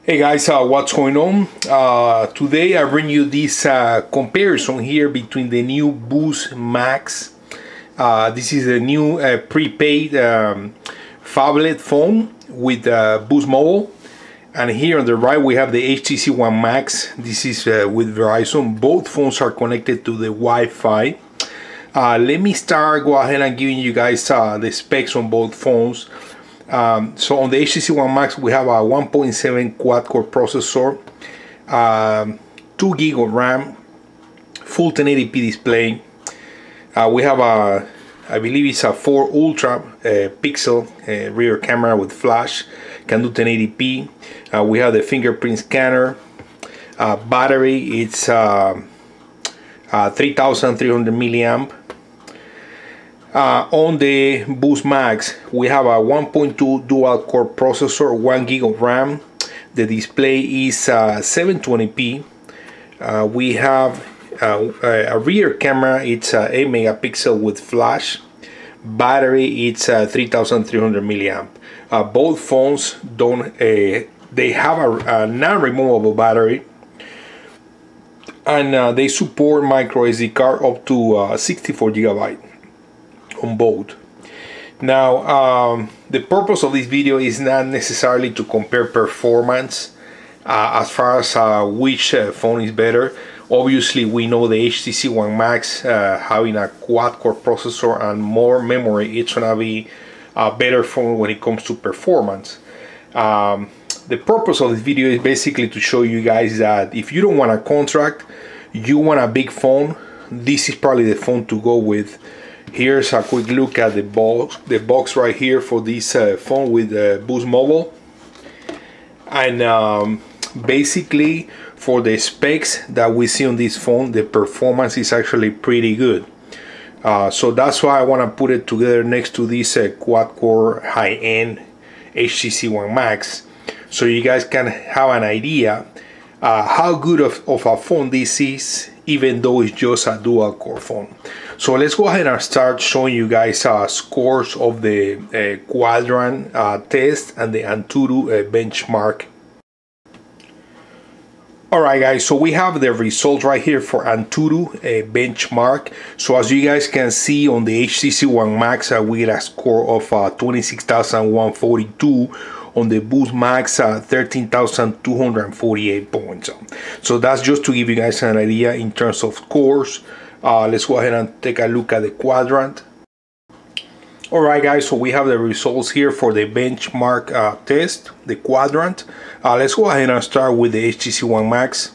Hey guys, what's going on? Today I bring you this comparison here between the new Boost Max. This is a new prepaid phablet phone with Boost Mobile, and here on the right we have the HTC One Max. This is with Verizon. Both phones are connected to the Wi-Fi. Let me go ahead and giving you guys the specs on both phones. So on the HTC One Max we have a 1.7 quad-core processor, 2 GB of RAM, full 1080p display. We have I believe it's a 4 ultra pixel rear camera with flash, can do 1080p. We have the fingerprint scanner. Battery, it's 3300 milliamp. On the Boost Max we have a 1.2 dual core processor, 1 GB of RAM. The display is 720p. We have a rear camera, it's 8 megapixel with flash. Battery, it's 3300 milliamp. Both phones they have a non-removable battery, and they support micro SD card up to 64 GB on both. Now the purpose of this video is not necessarily to compare performance as far as which phone is better. Obviously we know the HTC One Max having a quad-core processor and more memory, it's gonna be a better phone when it comes to performance. The purpose of this video is basically to show you guys that if you don't want a contract, you want a big phone, this is probably the phone to go with. Here's a quick look at the box right here for this phone with Boost Mobile, and basically for the specs that we see on this phone, the performance is actually pretty good. So that's why I want to put it together next to this quad-core high-end HTC One Max, so you guys can have an idea how good of a phone this is, even though it's just a dual-core phone. So let's go ahead and start showing you guys scores of the Quadrant test and the AnTuTu benchmark. Alright guys, so we have the results right here for AnTuTu benchmark. So as you guys can see on the HTC One Max, we get a score of 26,142. On the Boost Max, 13,248 points. So that's just to give you guys an idea in terms of scores. Let's go ahead and take a look at the Quadrant. Alright guys, so we have the results here for the benchmark test, the Quadrant. Let's go ahead and start with the HTC One Max.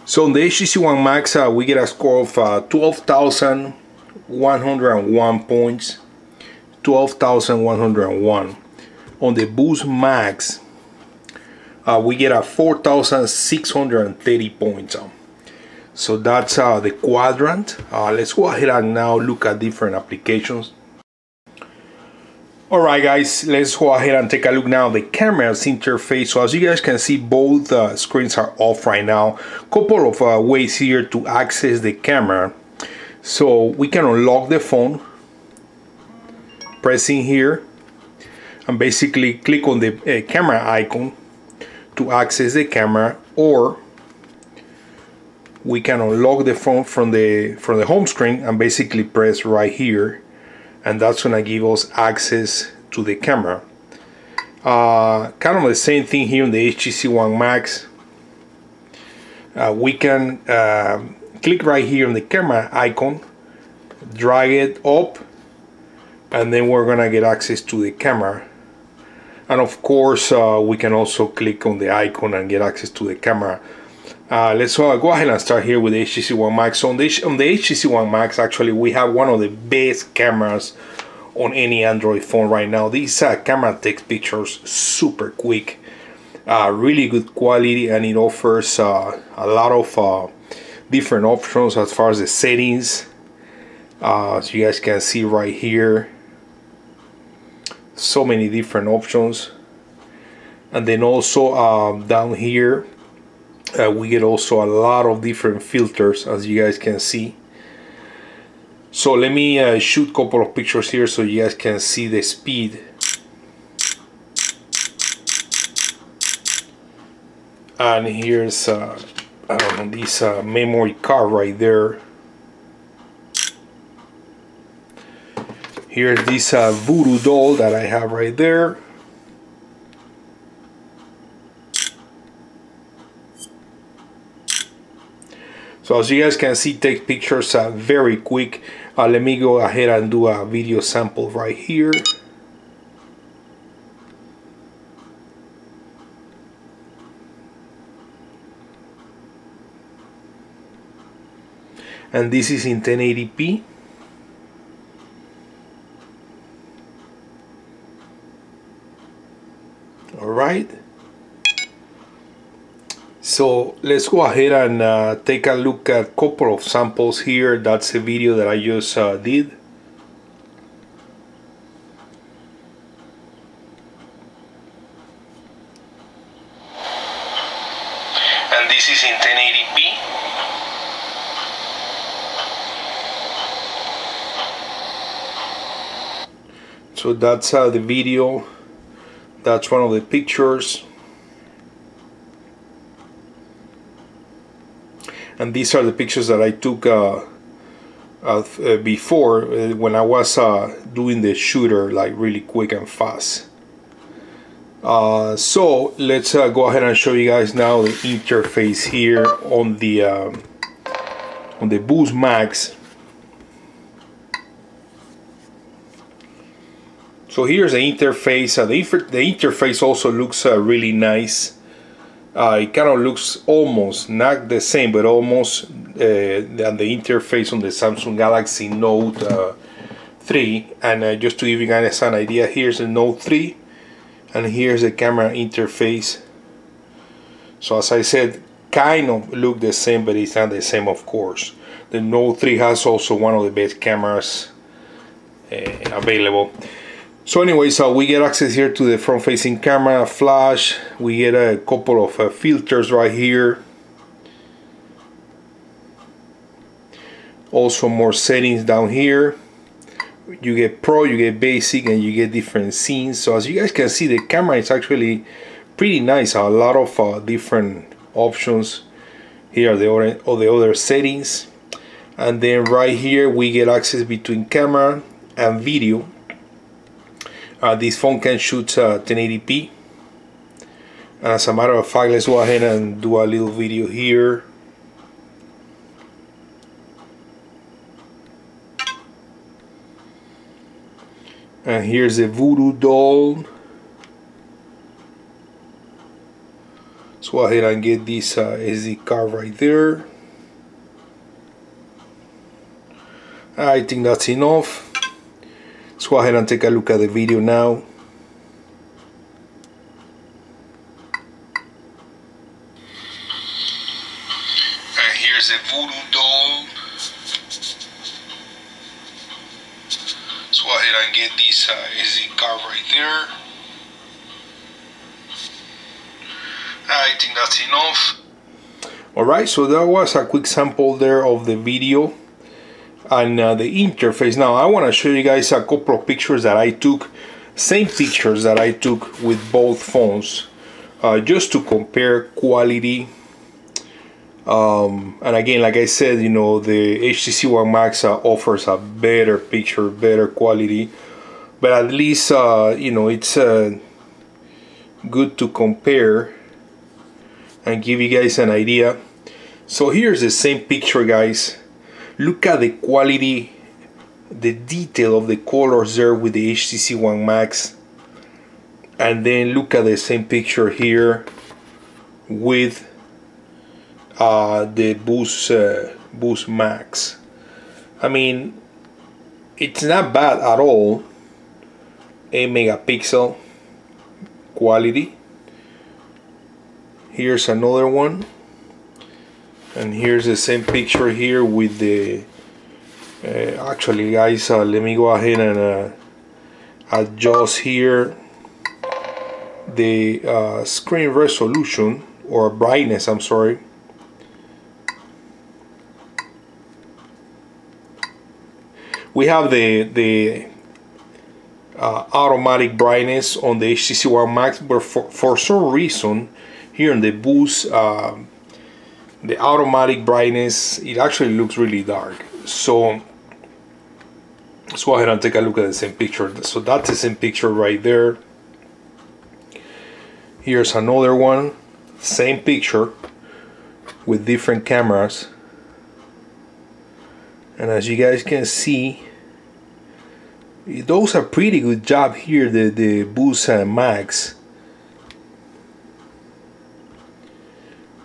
So on the HTC One Max, we get a score of 12,101 points. 12,101. On the Boost Max, we get a 4,630 points. So that's the Quadrant. Let's go ahead and now look at different applications. Alright guys, let's go ahead and take a look now at the camera's interface. So as you guys can see, both screens are off right now. Couple of ways here to access the camera. So we can unlock the phone, pressing here, and basically click on the camera icon to access the camera, or we can unlock the phone from the home screen and basically press right here, and that's gonna give us access to the camera. Kind of the same thing here on the HTC One Max. We can click right here on the camera icon, drag it up, and then we're gonna get access to the camera. And of course we can also click on the icon and get access to the camera. Let's go ahead and start here with the HTC One Max. So on the HTC One Max, actually we have one of the best cameras on any Android phone right now. This camera takes pictures super quick, really good quality, and it offers a lot of different options as far as the settings. As you guys can see right here, so many different options. And then also down here we get also a lot of different filters, as you guys can see. So let me shoot a couple of pictures here so you guys can see the speed. And here's I don't know, this memory card right there. Here's this voodoo doll that I have right there. So as you guys can see, take pictures very quick. Let me go ahead and do a video sample right here. And this is in 1080p. Alright. So let's go ahead and take a look at a couple of samples here. That's a video that I just did. And this is in 1080p. So that's the video. That's one of the pictures. And these are the pictures that I took before when I was doing the shooter, like really quick and fast. So let's go ahead and show you guys now the interface here on the Boost Max. So here's the interface. The interface also looks really nice. It kind of looks almost, not the same, but almost the interface on the Samsung Galaxy Note 3. And just to give you guys an idea, here's the Note 3 and here's the camera interface. So as I said, kind of look the same, but it's not the same, of course. The Note 3 has also one of the best cameras available. So anyway, so we get access here to the front-facing camera, flash. We get a couple of filters right here. Also more settings down here. You get Pro, you get Basic, and you get different scenes. So as you guys can see, the camera is actually pretty nice. A lot of different options. Here are the other settings. And then right here we get access between camera and video. This phone can shoot 1080p. And as a matter of fact, let's go ahead and do a little video here. And here's the voodoo doll. Let's go ahead and get this SD card right there. I think that's enough. Let's go ahead and take a look at the video now. And here's the voodoo doll. Let's go ahead and get this SD card right there. I think that's enough. Alright, so that was a quick sample there of the video and the interface. Now I want to show you guys a couple of pictures that I took, same pictures that I took with both phones, just to compare quality. And again, like I said, you know, the HTC One Max offers a better picture, better quality, but at least you know, it's good to compare and give you guys an idea. So here's the same picture, guys. Look at the quality, the detail of the colors there with the HTC One Max, and then look at the same picture here with the Boost Max. I mean, it's not bad at all. 8 megapixel quality. Here's another one. And here's the same picture here with the actually, guys, let me go ahead and adjust here the screen resolution, or brightness, I'm sorry. We have the automatic brightness on the HTC One Max, but for some reason here in the boost, the automatic brightness, it actually looks really dark. So let's go ahead and take a look at the same picture. So that's the same picture right there. Here's another one, same picture with different cameras. And as you guys can see, it does a pretty good job here, the Boost Max.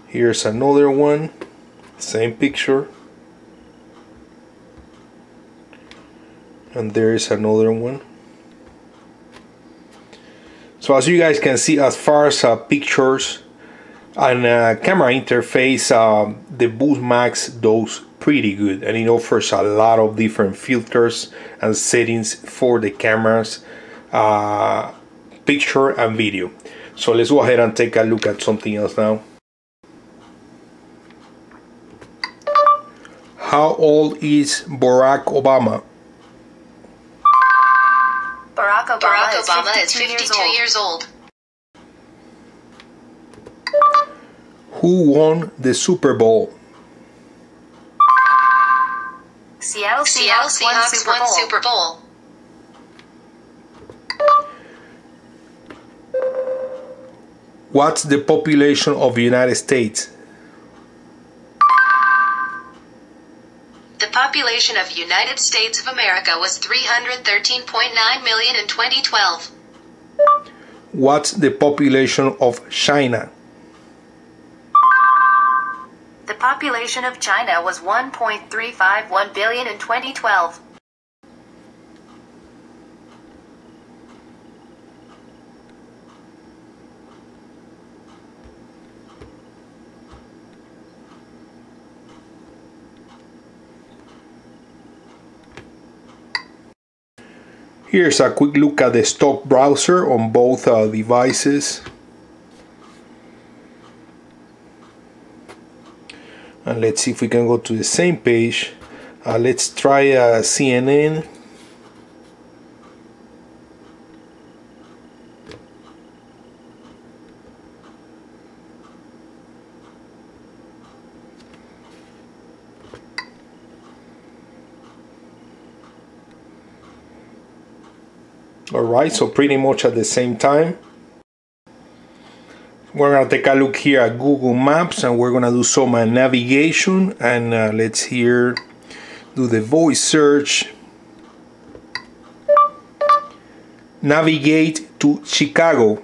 Here's another one, same picture. And there is another one. So as you guys can see, as far as pictures and camera interface, the Boost Max does pretty good, and it offers a lot of different filters and settings for the cameras, picture and video. So let's go ahead and take a look at something else now. How old is Barack Obama? Barack Obama is 52 years old. Who won the Super Bowl? Seattle Seahawks won Super Bowl. What's the population of the United States? The population of United States of America was 313.9 million in 2012. What's the population of China? The population of China was 1.351 billion in 2012. Here's a quick look at the stock browser on both devices. And let's see if we can go to the same page. Let's try CNN. Alright, so pretty much at the same time. We're going to take a look here at Google Maps, and we're going to do some navigation, and let's here do the voice search. Navigate to Chicago.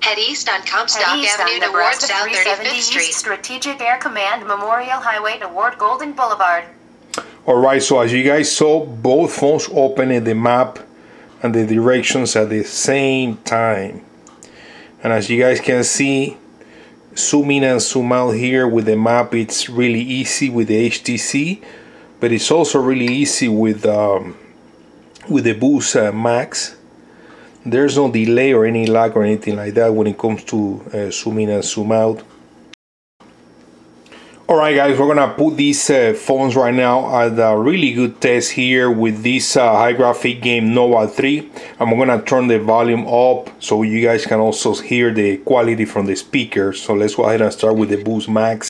Head east on Comstock Avenue toward South 35th Street. Strategic Air Command Memorial Highway toward Golden Boulevard. Alright, so as you guys saw, both phones opened the map and the directions at the same time. And as you guys can see, zoom in and zoom out here with the map, it's really easy with the HTC, but it's also really easy with the Boost Max. There's no delay or any lag or anything like that when it comes to zoom in and zoom out. Alright guys, we're gonna put these phones right now at a really good test here with this high graphic game Nova 3. I'm gonna turn the volume up so you guys can also hear the quality from the speakers. So let's go ahead and start with the Boost Max.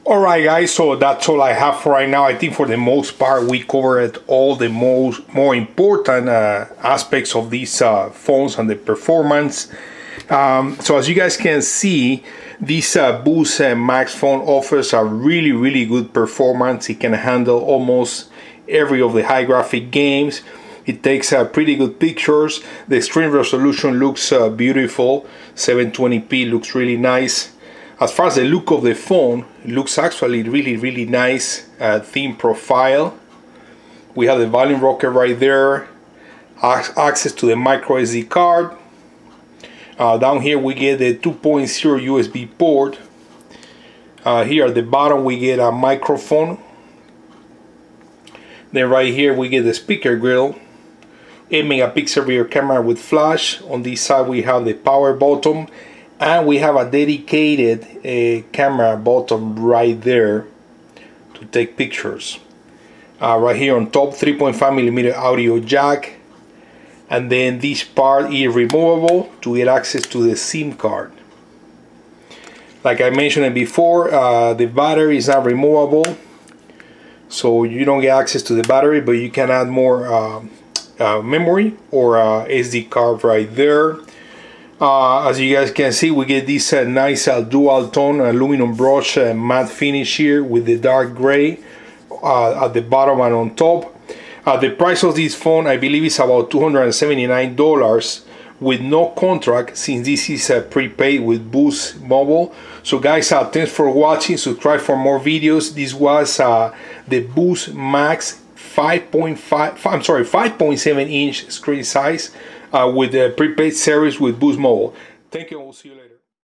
Alright guys, so that's all I have for right now. I think for the most part we covered all the more important aspects of these phones and the performance. So as you guys can see, this Boost Max phone offers a really good performance. It can handle almost every of the high graphic games. It takes pretty good pictures. The screen resolution looks beautiful. 720p looks really nice. As far as the look of the phone, it looks actually really nice. Thin profile. We have the volume rocker right there. Access to the micro SD card. Down here we get the 2.0 USB port. Here at the bottom we get a microphone. Then right here we get the speaker grill. 8 megapixel rear camera with flash. On this side we have the power button. And we have a dedicated camera button right there to take pictures. Right here on top, 3.5mm audio jack. And then this part is removable to get access to the SIM card. Like I mentioned before, the battery is not removable. So you don't get access to the battery, but you can add more memory or SD card right there. As you guys can see, we get this nice dual tone aluminum brush matte finish here with the dark gray at the bottom and on top. The price of this phone, I believe, is about $279 with no contract, since this is prepaid with Boost Mobile. So guys, thanks for watching. Subscribe for more videos. This was the Boost Max 5.7 inch screen size with the prepaid service with Boost Mobile. Thank you, and we'll see you later.